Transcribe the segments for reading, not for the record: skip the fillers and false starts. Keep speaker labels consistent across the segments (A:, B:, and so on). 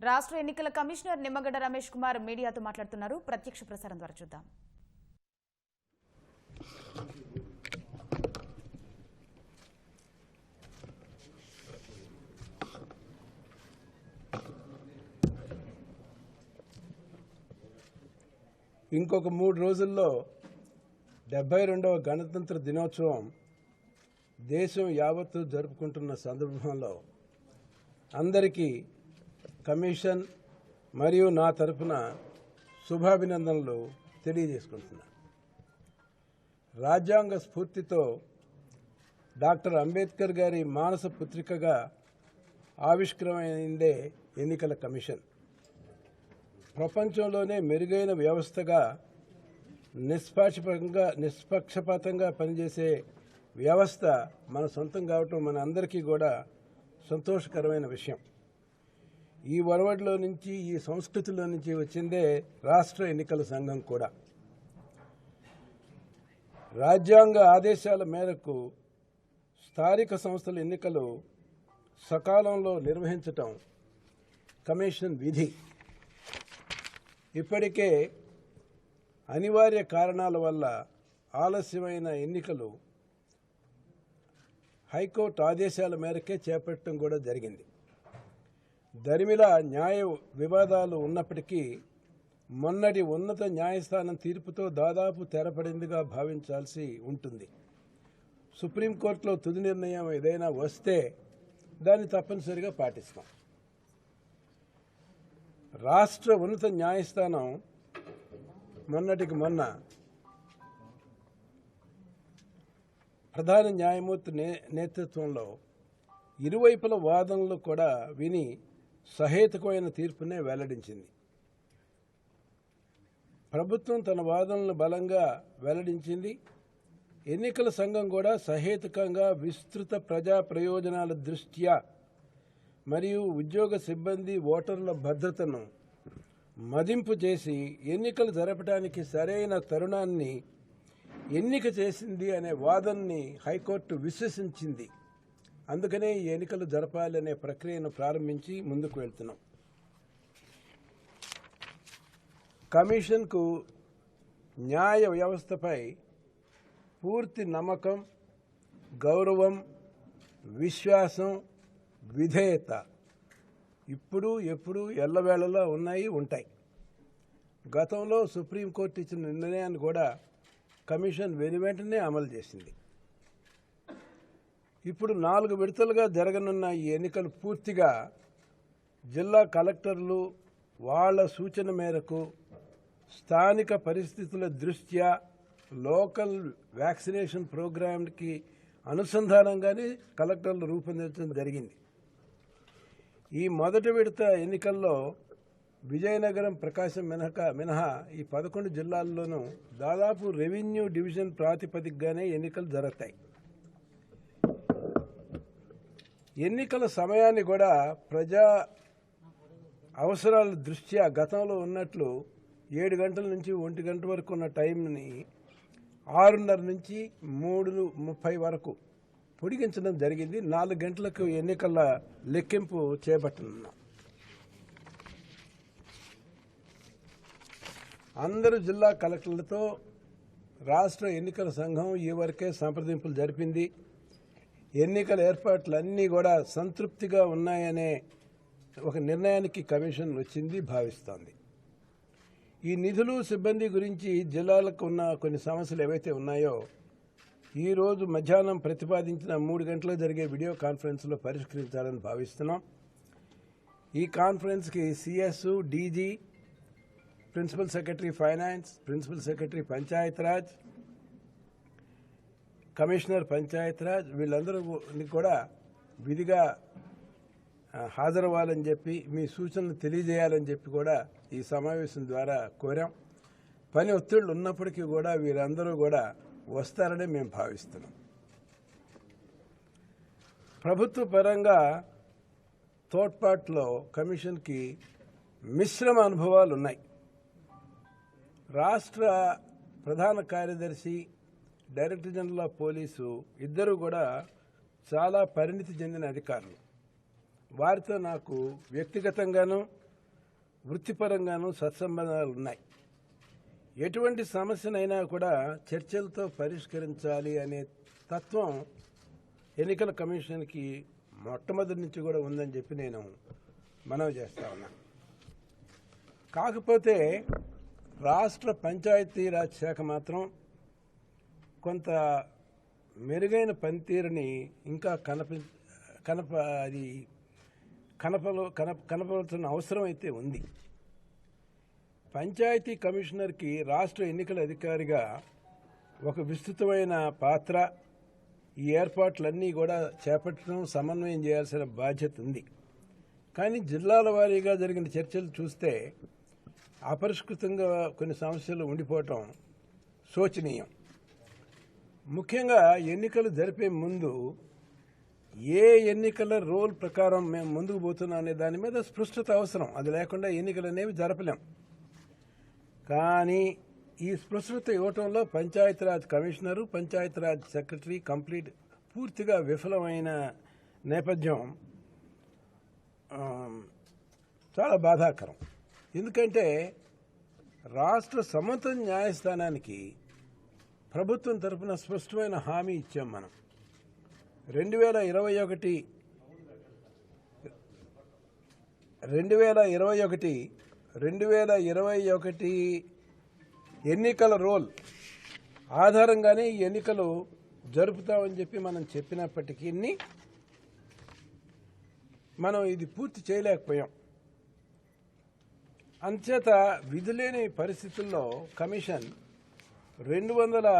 A: రాష్ట్ర ఎన్నికల కమిషనర్ నిమ్మగడ్డ రమేష్ కుమార్ మీడియాతో మాట్లాడుతున్నారు. ప్రత్యక్ష ప్రసారం ద్వారా చూద్దాం.
B: ఇంకొక 3 రోజుల్లో 72వ గణతంత్ర దినోత్సవం దేశం యావత్తు జరుపుకుంటున్న సందర్భంలో అందరికీ కమిషన్ మరియు నా తరఫున శుభాభినందనలు తెలియజేసుకుంటున్నాను. రాజ్యాంగ స్ఫూర్తితో డాక్టర్ అంబేద్కర్ గారి మానస పుత్రికగా ఆవిష్కృతమైందే ఎన్నికల కమిషన్. ప్రపంచంలోనే మెరుగైన వ్యవస్థగా నిష్పక్షపాతంగా పనిచేసే వ్యవస్థ మన సొంతం కావటం మన అందరికీ కూడా సంతోషకరమైన విషయం. ఈ ఒరవడిలో నుంచి, ఈ సంస్కృతిలో నుంచి వచ్చిందే రాష్ట్ర ఎన్నికల సంఘం కూడా. రాజ్యాంగ ఆదేశాల మేరకు స్థానిక సంస్థల ఎన్నికలు సకాలంలో నిర్వహించటం కమిషన్ విధి. ఇప్పటికే అనివార్య కారణాల వల్ల ఆలస్యమైన ఎన్నికలు హైకోర్టు ఆదేశాల మేరకే చేపట్టడం కూడా జరిగింది. దరిమిల న్యాయ వివాదాలు ఉన్నప్పటికీ మొన్నటి ఉన్నత న్యాయస్థానం తీర్పుతో దాదాపు తెరపడిందిగా భావించాల్సి ఉంటుంది. సుప్రీంకోర్టులో తుది నిర్ణయం ఏదైనా వస్తే దాన్ని తప్పనిసరిగా పాటిస్తాం. రాష్ట్ర ఉన్నత న్యాయస్థానం మొన్నటికి మొన్న ప్రధాన న్యాయమూర్తి నేతృత్వంలో ఇరువైపుల వాదనలు కూడా విని సహేతుకమైన తీర్పునే వెల్లడించింది. ప్రభుత్వం తన వాదనలను బలంగా వెల్లడించింది. ఎన్నికల సంఘం కూడా సహేతుకంగా విస్తృత ప్రజా ప్రయోజనాల దృష్ట్యా మరియు ఉద్యోగ సిబ్బంది ఓటర్ల భద్రతను మదింపు చేసి ఎన్నికలు జరపడానికి సరైన తరుణాన్ని ఎన్నిక చేసింది అనే వాదనని హైకోర్టు విశ్వసించింది. అందుకనే ఈ ఎన్నికలు జరపాలి అనే ప్రక్రియను ప్రారంభించి ముందుకు వెళ్తున్నాం. కమిషన్కు న్యాయ వ్యవస్థపై పూర్తి నమ్మకం, గౌరవం, విశ్వాసం, విధేయత ఇప్పుడు ఎప్పుడు ఎల్లవేళలా ఉంటాయి. గతంలో సుప్రీంకోర్టు ఇచ్చిన నిర్ణయాన్ని కూడా కమిషన్ వెనువెంటనే అమలు చేసింది. ఇప్పుడు 4 విడతలుగా జరగనున్న ఈ ఎన్నికలు పూర్తిగా జిల్లా కలెక్టర్లు వాళ్ళ సూచన మేరకు స్థానిక పరిస్థితుల దృష్ట్యా లోకల్ వ్యాక్సినేషన్ ప్రోగ్రాంకి అనుసంధానంగానే కలెక్టర్లు రూపొందించడం జరిగింది. ఈ మొదటి విడత ఎన్నికల్లో విజయనగరం, ప్రకాశం మినహా ఈ 11 జిల్లాల్లోనూ దాదాపు రెవెన్యూ డివిజన్ ప్రాతిపదికగానే ఎన్నికలు జరుగుతాయి. ఎన్నికల సమయాన్ని కూడా ప్రజా అవసరాల దృష్ట్యా గతంలో ఉన్నట్లు 7 గంటల నుంచి 1 గంట వరకు ఉన్న టైంని 6:30 నుంచి 3:30 వరకు పొడిగించడం జరిగింది. 4 గంటలకు ఎన్నికల లెక్కింపు చేపట్టనున్నాం. అందరూ జిల్లా కలెక్టర్లతో రాష్ట్ర ఎన్నికల సంఘం ఈ వరకే సంప్రదింపులు జరిపింది. ఎన్నికల ఏర్పాట్లన్నీ కూడా సంతృప్తిగా ఉన్నాయనే ఒక నిర్ణయానికి కమిషన్ వచ్చింది భావిస్తోంది. ఈ నిధులు, సిబ్బంది గురించి జిల్లాలకు ఉన్న కొన్ని సమస్యలు ఏవైతే ఉన్నాయో ఈరోజు మధ్యాహ్నం ప్రతిపాదించిన 3 గంటలకు జరిగే వీడియో కాన్ఫరెన్స్లో పరిష్కరించాలని భావిస్తున్నాం. ఈ కాన్ఫరెన్స్కి CS, DG, principal secretary finance, principal secretary Panchayati Raj, commissioner Panchayati Raj వీళ్ళందరూ కూడా విధిగా హాజరవ్వాలని చెప్పి, మీ సూచనలు తెలియజేయాలని చెప్పి కూడా ఈ సమావేశం ద్వారా కోరాం. పని ఒత్తిళ్లు ఉన్నప్పటికీ కూడా వీరందరూ కూడా వస్తారని మేము భావిస్తున్నాం. ప్రభుత్వ పరంగా తోడ్పాటులో కమిషన్కి మిశ్రమ అనుభవాలు ఉన్నాయి. రాష్ట్ర ప్రధాన కార్యదర్శి, డైరెక్టర్ జనరల్ ఆఫ్ పోలీసు ఇద్దరు కూడా చాలా పరిణితి చెందిన అధికారులు. వారితో నాకు వ్యక్తిగతంగాను వృత్తిపరంగానూ సత్సంబంధాలు ఉన్నాయి. ఎటువంటి సమస్యనైనా కూడా చర్చలతో పరిష్కరించాలి అనే తత్వం ఎన్నికల కమిషన్కి మొట్టమొదటి నుంచి కూడా ఉందని చెప్పి నేను మనవి చేస్తా ఉన్నా. కాకపోతే రాష్ట్ర పంచాయతీరాజ్ శాఖ మాత్రం కొంత మెరుగైన పనితీరుని ఇంకా కనపడాల్సిన అవసరం అయితే ఉంది. పంచాయతీ కమిషనర్కి రాష్ట్ర ఎన్నికల అధికారిగా ఒక విస్తృతమైన పాత్ర, ఈ ఏర్పాట్లన్నీ కూడా చేపట్టడం, సమన్వయం చేయాల్సిన బాధ్యత ఉంది. కానీ జిల్లాల వారీగా జరిగిన చర్చలు చూస్తే అపరిష్కృతంగా కొన్ని సమస్యలు ఉండిపోవటం శోచనీయం. ముఖ్యంగా ఎన్నికలు జరిపే ముందు ఏ ఎన్నికల రూల్ ప్రకారం మేము ముందుకు పోతున్నాం అనే దాని మీద స్పష్టత అవసరం. అది లేకుండా ఎన్నికలు అనేవి జరపలేం. కానీ ఈ స్పష్టత ఇవ్వటంలో పంచాయతీరాజ్ కమిషనరు, పంచాయతీరాజ్ సెక్రటరీ పూర్తిగా విఫలమైన నేపథ్యం చాలా బాధాకరం. ఎందుకంటే రాష్ట్ర సమత న్యాయస్థానానికి ప్రభుత్వం తరఫున స్పష్టమైన హామీ ఇచ్చాం. మనం 2021 ఎన్నికల రోల్ ఆధారంగానే ఈ ఎన్నికలు జరుపుతామని చెప్పి మనం చెప్పినప్పటికీ మనం ఇది పూర్తి చేయలేకపోయాం. అంచేత విధులేని పరిస్థితుల్లో కమిషన్ 219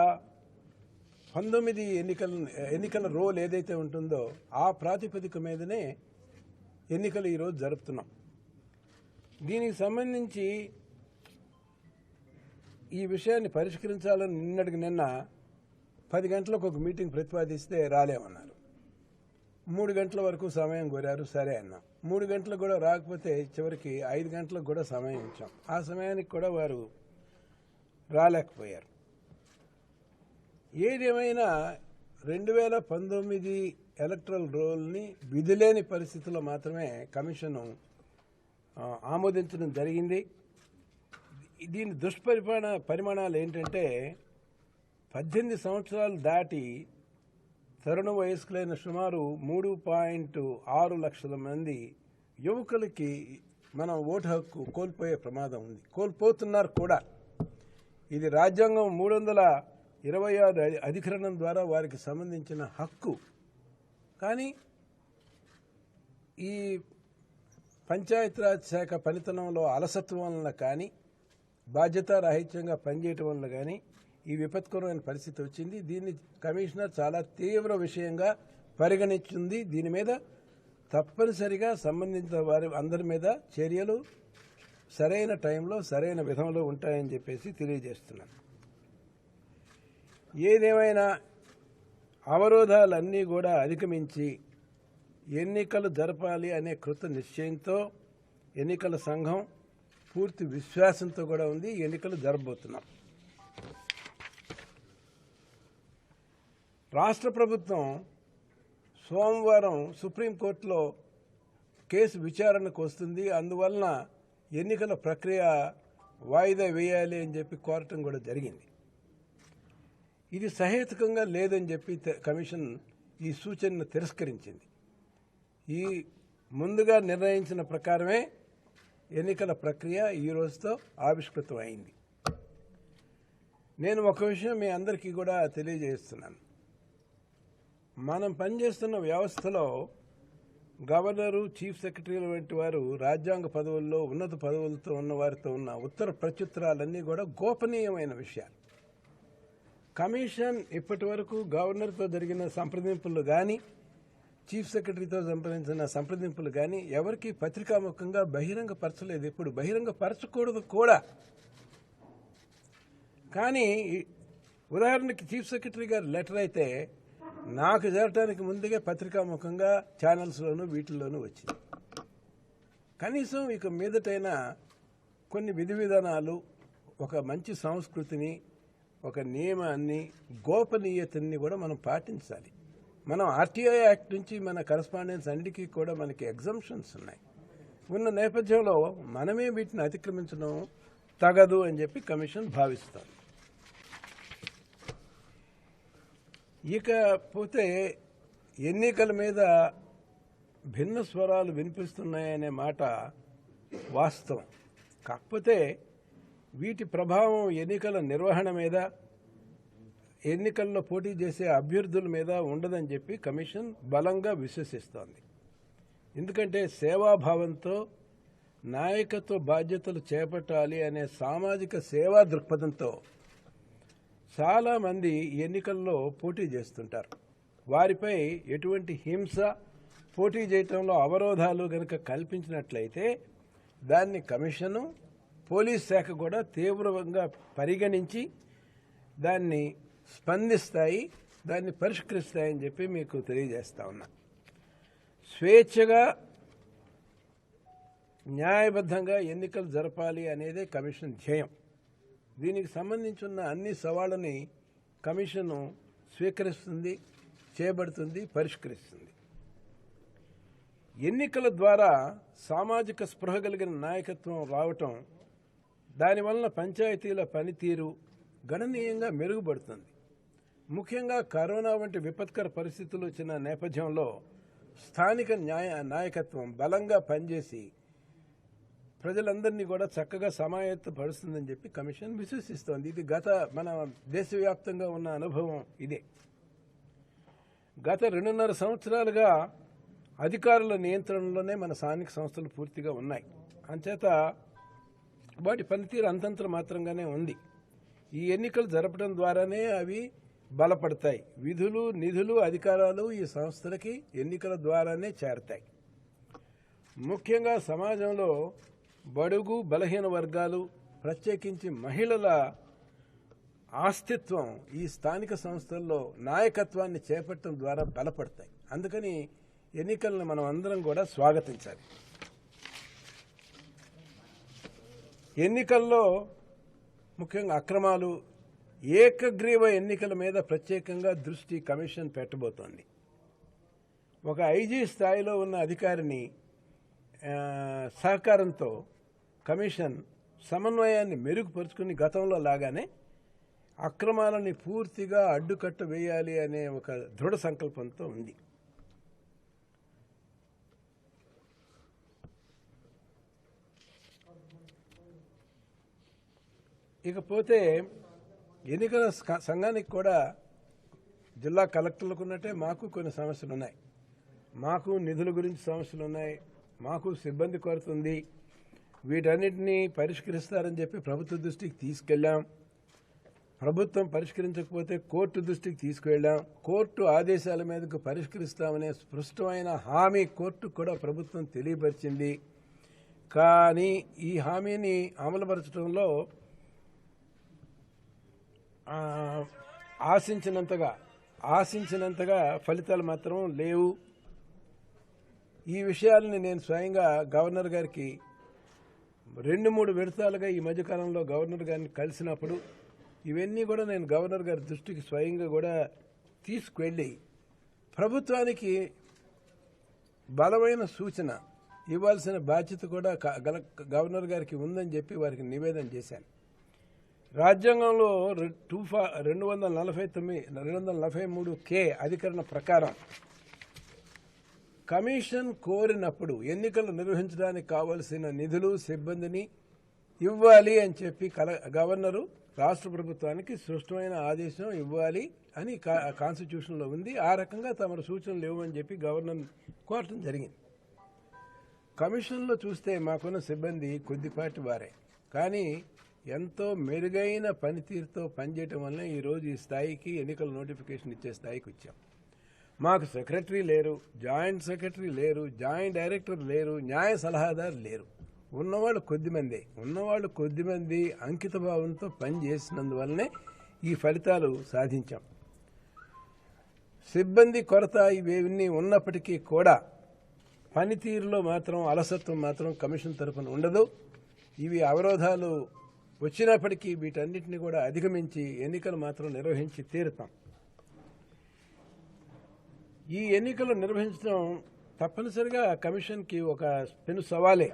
B: ఎన్నికల రోల్ ఏదైతే ఉంటుందో ఆ ప్రాతిపదిక మీదనే ఎన్నికలు ఈరోజు జరుపుతున్నాం. దీనికి సంబంధించి ఈ విషయాన్ని పరిష్కరించాలని నిన్న 10 గంటలకు ఒక మీటింగ్ ప్రతిపాదిస్తే రాలేమన్నారు. 3 గంటల వరకు సమయం కోరారు, సరే అన్నాం. 3 గంటలకు కూడా రాకపోతే చివరికి 5 గంటలకు కూడా సమయం ఇచ్చాం. ఆ సమయానికి కూడా వారు రాలేకపోయారు. ఏదేమైనా 2019 ఎలక్టరల్ రోల్ని విధిలేని పరిస్థితుల్లో మాత్రమే కమిషన్ ఆమోదించడం జరిగింది. దీని పరిమాణాలు ఏంటంటే 18 సంవత్సరాలు దాటి తరుణ వయస్కులైన సుమారు 3.6 లక్షల మంది యువకులకి మనం ఓటు హక్కు కోల్పోయే ప్రమాదం ఉంది. కోల్పోతున్నారు కూడా. ఇది రాజ్యాంగం 326 అధికరణం ద్వారా వారికి సంబంధించిన హక్కు. కానీ ఈ పంచాయతీరాజ్ శాఖ పనితనంలో అలసత్వం వలన కానీ, బాధ్యతారాహిత్యంగా పనిచేయటం వల్ల కానీ ఈ విపత్కరమైన పరిస్థితి వచ్చింది. దీన్ని కమిషనర్ చాలా తీవ్ర విషయంగా పరిగణించింది. దీని మీద తప్పనిసరిగా సంబంధించిన వారి అందరి మీద చర్యలు సరైన టైంలో సరైన విధంలో ఉంటాయని చెప్పేసి తెలియజేస్తున్నాను. ఏదేమైనా అవరోధాలన్నీ కూడా అధిగమించి ఎన్నికలు జరపాలి అనే కృత నిశ్చయంతో ఎన్నికల సంఘం పూర్తి విశ్వాసంతో కూడా ఉంది. ఎన్నికలు జరపబోతున్నాం. రాష్ట్ర ప్రభుత్వం సోమవారం సుప్రీంకోర్టులో కేసు విచారణకు వస్తుంది. అందువలన ఎన్నికల ప్రక్రియ వాయిదా వేయాలి అని చెప్పి కోరటం కూడా జరిగింది. ఇది సహేతుకంగా లేదని చెప్పి కమిషన్ ఈ సూచనను తిరస్కరించింది. ఈ ముందుగా నిర్ణయించిన ప్రకారమే ఎన్నికల ప్రక్రియ ఈ రోజుతో ఆవిష్కృతం అయింది. నేను ఒక విషయం మీ అందరికీ కూడా తెలియజేస్తున్నాను. మనం పనిచేస్తున్న వ్యవస్థలో గవర్నరు, చీఫ్ సెక్రటరీలు వంటి వారు రాజ్యాంగ పదవుల్లో ఉన్నత పదవులతో ఉన్న వారితో ఉన్న ఉత్తర ప్రత్యుత్తరాలన్నీ కూడా గోపనీయమైన విషయాలు. కమిషన్ ఇప్పటి వరకు గవర్నర్తో జరిగిన సంప్రదింపులు కానీ, చీఫ్ సెక్రటరీతో సంప్రదించిన సంప్రదింపులు కానీ ఎవరికి పత్రికాముఖంగా బహిరంగపరచలేదు. ఎప్పుడు బహిరంగపరచకూడదు కూడా. కానీ ఉదాహరణకి చీఫ్ సెక్రటరీ గారి లెటర్ అయితే నాకు చేరటానికి ముందుగా పత్రికాముఖంగా ఛానల్స్లోనూ వీటిల్లోనూ వచ్చింది. కనీసం ఇక మీదటైనా కొన్ని విధి విధానాలు, ఒక మంచి సంస్కృతిని, ఒక నియమాన్ని, గోపనీయతని కూడా మనం పాటించాలి. మనం ఆర్టీఐ యాక్ట్ నుంచి మన కరస్పాండెన్స్ అన్నిటికీ కూడా మనకి ఎగ్జంప్షన్స్ ఉన్నాయి. ఉన్న నేపథ్యంలో మనమే వీటిని అతిక్రమించడం తగదు అని చెప్పి కమిషన్ భావిస్తాం. ఇకపోతే ఎన్నికల మీద భిన్న స్వరాలు వినిపిస్తున్నాయనే మాట వాస్తవం. కాకపోతే వీటి ప్రభావం ఎన్నికల నిర్వహణ మీద, ఎన్నికల్లో పోటీ చేసే అభ్యర్థుల మీద ఉండదని చెప్పి కమిషన్ బలంగా విశ్వసిస్తోంది. ఎందుకంటే సేవాభావంతో నాయకత్వ బాధ్యతలు చేపట్టాలి అనే సామాజిక సేవా దృక్పథంతో చాలామంది ఎన్నికల్లో పోటీ చేస్తుంటారు. వారిపై ఎటువంటి హింస, పోటీ చేయటంలో అవరోధాలు కనుక కల్పించినట్లయితే దాన్ని కమిషను, పోలీస్ శాఖ కూడా తీవ్రంగా పరిగణించి దాన్ని స్పందిస్తాయి, దాన్ని పరిష్కరిస్తాయని చెప్పి మీకు తెలియజేస్తా ఉన్నా. స్వేచ్ఛగా న్యాయబద్ధంగా ఎన్నికలు జరపాలి అనేదే కమిషన్ ధ్యేయం. దీనికి సంబంధించిన అన్ని సవాళ్ళని కమిషను స్వీకరిస్తుంది, చేయబడుతుంది, పరిష్కరిస్తుంది. ఎన్నికల ద్వారా సామాజిక స్పృహ కలిగిన నాయకత్వం రావటం, దానివలన పంచాయతీల పనితీరు గణనీయంగా మెరుగుపడుతుంది. ముఖ్యంగా కరోనా వంటి విపత్కర పరిస్థితులు వచ్చిన నేపథ్యంలో స్థానిక నాయకత్వం బలంగా పనిచేసి ప్రజలందరినీ కూడా చక్కగా సమాయత్తపరుస్తుందని చెప్పి కమిషన్ విశ్వసిస్తోంది. ఇది మన దేశవ్యాప్తంగా ఉన్న అనుభవం ఇదే. గత 2.5 సంవత్సరాలుగా అధికారుల నియంత్రణలోనే మన స్థానిక సంస్థలు పూర్తిగా ఉన్నాయి. అంచేత వాటి పనితీరు అంతంత మాత్రంగానే ఉంది. ఈ ఎన్నికలు జరపడం ద్వారానే అవి బలపడతాయి. విధులు, నిధులు, అధికారాలు ఈ సంస్థలకి ఎన్నికల ద్వారానే చేరతాయి. ముఖ్యంగా సమాజంలో బడుగు బలహీన వర్గాలు, ప్రత్యేకించి మహిళల ఆస్తిత్వం ఈ స్థానిక సంస్థల్లో నాయకత్వాన్ని చేపట్టడం ద్వారా బలపడతాయి. అందుకని ఎన్నికలను మనం అందరం కూడా స్వాగతించాలి. ఎన్నికల్లో ముఖ్యంగా అక్రమాలు, ఏకగ్రీవ ఎన్నికల మీద ప్రత్యేకంగా దృష్టి కమిషన్ పెట్టబోతోంది. ఒక ఐజీ స్థాయిలో ఉన్న అధికారిని సహకారంతో కమిషన్ సమన్వయాన్ని మెరుగుపరుచుకుని గతంలో లాగానే అక్రమాలని పూర్తిగా అడ్డుకట్ట వేయాలి అనే ఒక దృఢ సంకల్పంతో ఉంది. ఇకపోతే ఎన్నికల సంఘానికి కూడా జిల్లా కలెక్టర్లకు ఉన్నట్టే మాకు కొన్ని సమస్యలు ఉన్నాయి. మాకు నిధుల గురించి సమస్యలు ఉన్నాయి, మాకు సిబ్బంది కొరత ఉంది. వీటన్నిటినీ పరిష్కరిస్తారని చెప్పి ప్రభుత్వ దృష్టికి తీసుకెళ్ళాం. ప్రభుత్వం పరిష్కరించకపోతే కోర్టు దృష్టికి తీసుకువెళ్ళాం. కోర్టు ఆదేశాల మీదకు పరిష్కరిస్తామనే స్పష్టమైన హామీ కోర్టుకు కూడా ప్రభుత్వం తెలియపరిచింది. కానీ ఈ హామీని అమలుపరచడంలో ఆశించినంతగా ఫలితాలు మాత్రం లేవు. ఈ విషయాలని నేను స్వయంగా గవర్నర్ గారికి 2-3 విడతలుగా ఈ మధ్యకాలంలో గవర్నర్ గారిని కలిసినప్పుడు ఇవన్నీ కూడా నేను గవర్నర్ గారి దృష్టికి స్వయంగా కూడా తీసుకువెళ్ళి ప్రభుత్వానికి బలమైన సూచన ఇవ్వాల్సిన బాధ్యత కూడా గవర్నర్ గారికి ఉందని చెప్పి వారికి నివేదన చేశాను. రాజ్యాంగంలో 243 అధికరణ ప్రకారం కమిషన్ కోరినప్పుడు ఎన్నికలు నిర్వహించడానికి కావలసిన నిధులు, సిబ్బందిని ఇవ్వాలి అని చెప్పి గవర్నరు రాష్ట్ర ప్రభుత్వానికి స్పష్టమైన ఆదేశం ఇవ్వాలి అని కాన్స్టిట్యూషన్లో ఉంది. ఆ రకంగా తమ సూచనలు ఇవ్వమని చెప్పి గవర్నర్ కోరటం జరిగింది. కమిషన్లో చూస్తే మాకున్న సిబ్బంది కొద్దిపాటి వారే, కానీ ఎంతో మెరుగైన పనితీరుతో పనిచేయటం వల్ల ఈరోజు ఈ స్థాయికి ఎన్నికల నోటిఫికేషన్ ఇచ్చే స్థాయికి వచ్చాం. మాకు సెక్రటరీ లేరు, జాయింట్ సెక్రటరీ లేరు, జాయింట్ డైరెక్టర్ లేరు, న్యాయ సలహాదారు లేరు. ఉన్నవాళ్ళు కొద్దిమంది అంకిత భావంతో పనిచేసినందువల్లనే ఈ ఫలితాలు సాధించాం. సిబ్బంది కొరత ఇవేవన్నీ ఉన్నప్పటికీ కూడా పనితీరులో మాత్రం అలసత్వం మాత్రం కమిషన్ తరఫున ఉండదు. ఇవి అవరోధాలు వచ్చినప్పటికీ వీటన్నిటిని కూడా అధిగమించి ఎన్నికలు మాత్రం నిర్వహించి తీరుతాం. ఈ ఎన్నికలు నిర్వహించడం తప్పనిసరిగా కమిషన్కి ఒక పెను సవాలే.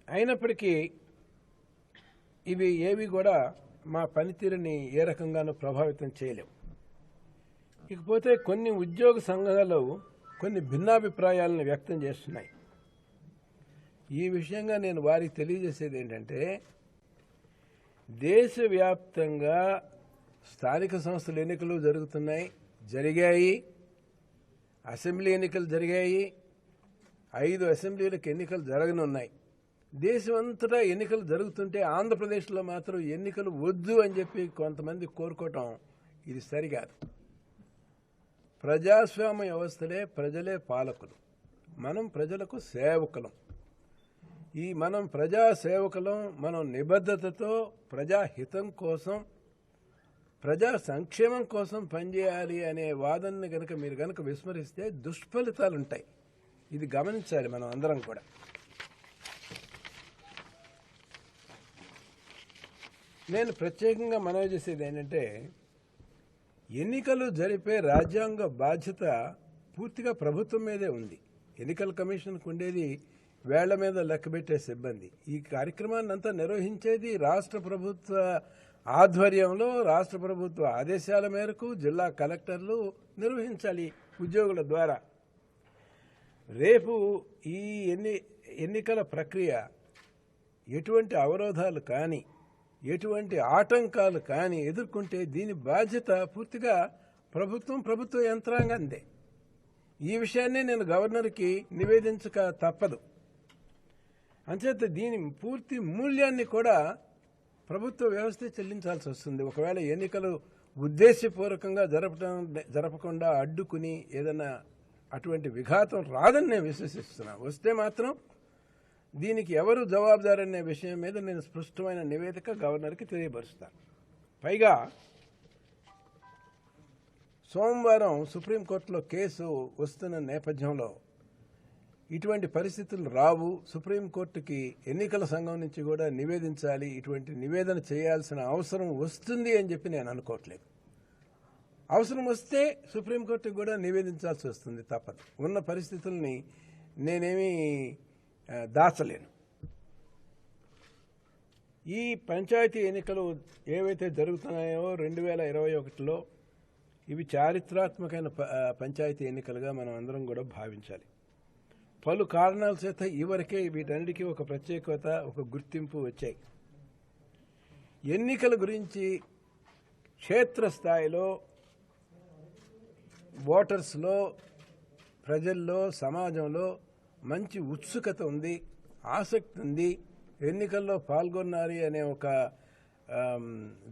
B: అయినప్పటికీ ఇవి ఏవి కూడా మా పనితీరుని ఏ రకంగానూ ప్రభావితం చేయలేవు. ఇకపోతే కొన్ని ఉద్యోగ సంఘాలు కొన్ని భిన్నాభిప్రాయాలను వ్యక్తం చేస్తున్నాయి. ఈ విషయంగా నేను వారికి తెలియజేసేది ఏంటంటే, దేశవ్యాప్తంగా స్థానిక సంస్థల ఎన్నికలు జరిగాయి, అసెంబ్లీ ఎన్నికలు జరిగాయి, 5 అసెంబ్లీలకు ఎన్నికలు జరగనున్నాయి. దేశమంతటా ఎన్నికలు జరుగుతుంటే ఆంధ్రప్రదేశ్లో మాత్రం ఎన్నికలు వద్దు అని చెప్పి కొంతమంది కోరుకోవటం ఇది సరికాదు. ప్రజాస్వామ్య వ్యవస్థలే ప్రజలే పాలకులు, మనం ప్రజలకు సేవకులం. మనం ప్రజా సేవకులం, మనం నిబద్ధతతో ప్రజాహితం కోసం, ప్రజా సంక్షేమం కోసం పనిచేయాలి అనే వాదనని మీరు గనక విస్మరిస్తే దుష్ఫలితాలు ఉంటాయి. ఇది గమనించాలి మనం అందరం కూడా. నేను ప్రత్యేకంగా మనవి చేసేది ఏంటంటే, ఎన్నికలు జరిపే రాజ్యాంగ బాధ్యత పూర్తిగా ప్రభుత్వం మీదే ఉంది. ఎన్నికల కమిషన్కు ఉండేది వేళ్ల మీద లెక్కబెట్టే సిబ్బంది. ఈ కార్యక్రమాన్ని అంతా నిర్వహించేది రాష్ట్ర ప్రభుత్వ ఆధ్వర్యంలో, రాష్ట్ర ప్రభుత్వ ఆదేశాల మేరకు జిల్లా కలెక్టర్లు నిర్వహించాలి ఉద్యోగుల ద్వారా. రేపు ఈ ఎన్నికల ప్రక్రియ ఎటువంటి అవరోధాలు కానీ, ఎటువంటి ఆటంకాలు కానీ ఎదుర్కొంటే దీని బాధ్యత పూర్తిగా ప్రభుత్వ యంత్రాంగందే. ఈ విషయాన్ని నేను గవర్నర్కి నివేదించక తప్పదు. అంచేత దీని పూర్తి మూల్యాన్ని కూడా ప్రభుత్వ వ్యవస్థ చెల్లించాల్సి వస్తుంది. ఒకవేళ ఎన్నికలు ఉద్దేశపూర్వకంగా జరపకుండా అడ్డుకుని ఏదైనా అటువంటి విఘాతం రాదని నేను విశ్వసిస్తున్నా. వస్తే మాత్రం దీనికి ఎవరు జవాబుదారనే విషయం మీద నేను స్పష్టమైన నివేదిక గవర్నర్కి తెలియపరుస్తాను. పైగా సోమవారం సుప్రీంకోర్టులో కేసు వస్తున్న నేపథ్యంలో ఇటువంటి పరిస్థితులు రావు, సుప్రీంకోర్టుకి ఎన్నికల సంఘం నుంచి కూడా నివేదించాలి, ఇటువంటి నివేదన చేయాల్సిన అవసరం వస్తుంది అని చెప్పి నేను అనుకోవట్లేదు. అవసరం వస్తే సుప్రీంకోర్టుకి కూడా నివేదించాల్సి వస్తుంది, తప్పదు. ఉన్న పరిస్థితుల్ని నేనేమీ దాచలేను. ఈ పంచాయతీ ఎన్నికలు ఏవైతే జరుగుతున్నాయో 2021లో ఇవి చారిత్రాత్మకమైన పంచాయతీ ఎన్నికలుగా మనం అందరం కూడా భావించాలి. పలు కారణాల చేత ఇవరకే వీటన్నిటికీ ఒక ప్రత్యేకత, ఒక గుర్తింపు వచ్చాయి. ఎన్నికల గురించి క్షేత్రస్థాయిలో ఓటర్స్లో, ప్రజల్లో, సమాజంలో మంచి ఉత్సుకత ఉంది, ఆసక్తి ఉంది. ఎన్నికల్లో పాల్గొన్నారు అనే ఒక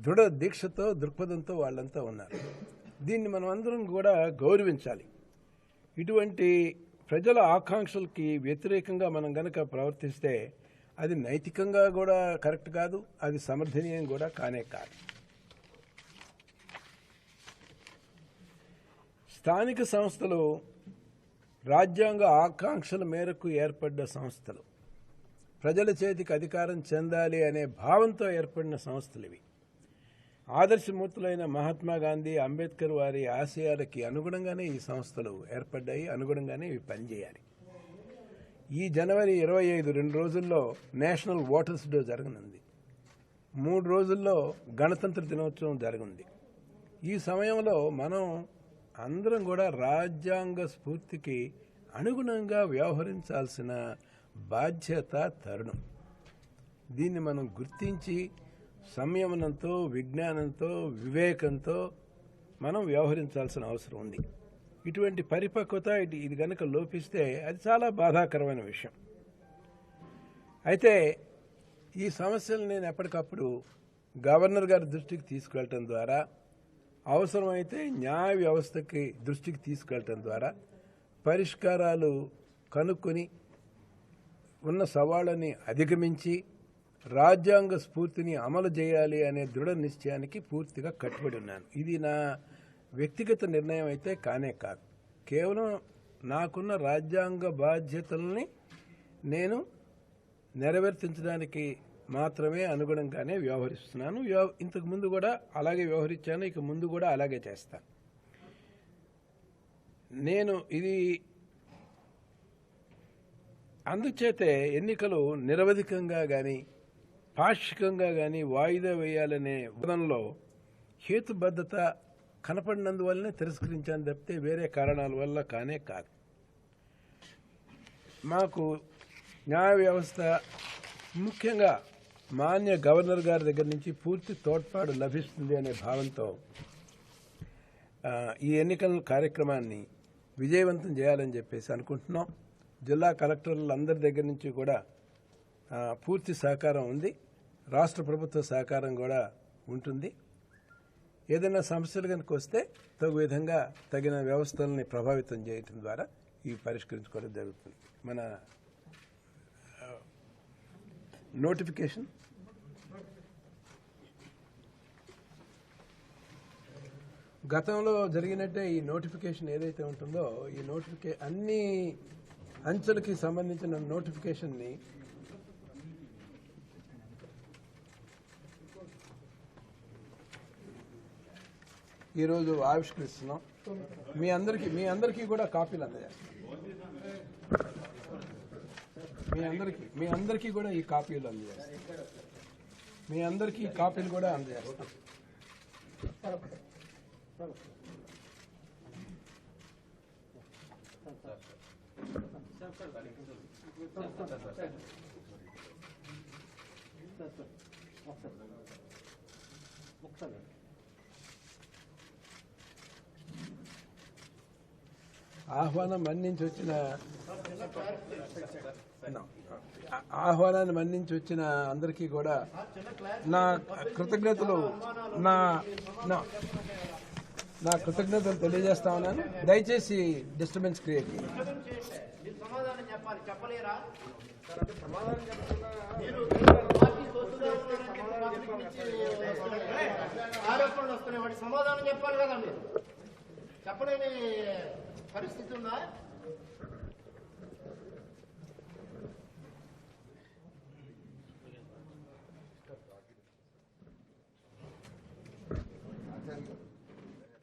B: దృఢ దీక్షతో, దృక్పథంతో వాళ్ళంతా ఉన్నారు. దీన్ని మనం అందరం కూడా గౌరవించాలి. ఇటువంటి ప్రజల ఆకాంక్షలకి వ్యతిరేకంగా మనం గనక ప్రవర్తిస్తే అది నైతికంగా కూడా కరెక్ట్ కాదు, అది సమర్థనీయం కూడా కానే కాదు. స్థానిక సంస్థలు రాజ్యాంగ ఆకాంక్షల మేరకు ఏర్పడ్డ సంస్థలు, ప్రజల చేతికి అధికారం చెందాలి అనే భావంతో ఏర్పడిన సంస్థలు ఇవి. ఆదర్శమూర్తులైన మహాత్మా గాంధీ, అంబేద్కర్ వారి ఆశయాలకి అనుగుణంగానే ఈ సంస్థలు ఏర్పడ్డాయి, అనుగుణంగానే ఇవి పనిచేయాలి. ఈ జనవరి 25 2 రోజుల్లో నేషనల్ ఓటర్స్ డే జరగనుంది. 3 రోజుల్లో గణతంత్ర దినోత్సవం జరగనుంది. ఈ సమయంలో మనం అందరం కూడా రాజ్యాంగ స్ఫూర్తికి అనుగుణంగా వ్యవహరించాల్సిన బాధ్యత తరుణం. దీన్ని మనం గుర్తించి సంయమనంతో, విజ్ఞానంతో, వివేకంతో మనం వ్యవహరించాల్సిన అవసరం ఉంది. ఇటువంటి పరిపక్వత ఇది కనుక లోపిస్తే అది చాలా బాధాకరమైన విషయం. అయితే ఈ సమస్యలు నేను ఎప్పటికప్పుడు గవర్నర్ గారి దృష్టికి తీసుకెళ్ళటం ద్వారా, అవసరమైతే న్యాయ వ్యవస్థకి దృష్టికి తీసుకెళ్ళటం ద్వారా పరిష్కారాలు కనుక్కొని ఉన్న సవాళ్ళని అధిగమించి రాజ్యాంగ స్ఫూర్తిని అమలు చేయాలి అనే దృఢ నిశ్చయానికి పూర్తిగా కట్టుబడి ఉన్నాను. ఇది నా వ్యక్తిగత నిర్ణయం అయితే కానే కాదు. కేవలం నాకున్న రాజ్యాంగ బాధ్యతల్ని నేను నెరవేర్తించడానికి మాత్రమే అనుగుణంగానే వ్యవహరిస్తున్నాను. ఇంతకు ముందు కూడా అలాగే వ్యవహరించాను, ఇక ముందు కూడా అలాగే చేస్తాను. నేను ఇది అందుచేతే ఎన్నికలు నిరవధికంగా కానీ పాక్షికంగా కానీ వాయిదా వేయాలనే వాదనలో హేతుబద్ధత కనపడినందువల్లనే తిరస్కరించాను తప్పితే వేరే కారణాల వల్ల కానే కాదు. మాకు న్యాయ వ్యవస్థ ముఖ్యంగా మాన్య గవర్నర్ గారి దగ్గర నుంచి పూర్తి తోడ్పాటు లభిస్తుంది అనే భావంతో ఈ ఎన్నికల కార్యక్రమాన్ని విజయవంతం చేయాలని చెప్పేసి అనుకుంటున్నాం. జిల్లా కలెక్టర్లందరి దగ్గర నుంచి కూడా పూర్తి సహకారం ఉంది. రాష్ట్ర ప్రభుత్వ సహకారం కూడా ఉంటుంది. ఏదైనా సమస్యలు కనుక వస్తే తగు విధంగా తగిన వ్యవస్థల్ని ప్రభావితం చేయటం ద్వారా ఇవి పరిష్కరించుకోవడం జరుగుతుంది. మన నోటిఫికేషన్ గతంలో జరిగినట్టే ఈ నోటిఫికేషన్ ఏదైతే ఉంటుందో ఈ అన్ని అంచెలకి సంబంధించిన నోటిఫికేషన్ని ఈరోజు ఆవిష్కరిస్తున్నాం. మీ అందరికీ కూడా కాపీలు అందజేస్తాం. మీ అందరికీ కూడా ఈ కాపీలు అందజేస్తాం. మీ అందరికీ కాపీలు కూడా అందజేస్తాం. ఆహ్వానాన్ని మన్నించి వచ్చిన అందరికీ కూడా నా కృతజ్ఞతలు తెలియజేస్తా ఉన్నాను. దయచేసి డిస్టర్బెన్స్ క్రియేట్
C: ఆరోపణలు వస్తున్నాయి, వాటి సమాధానం చెప్పాలి కదా. మీరు చెప్పలేని పరిస్థితి ఉందా?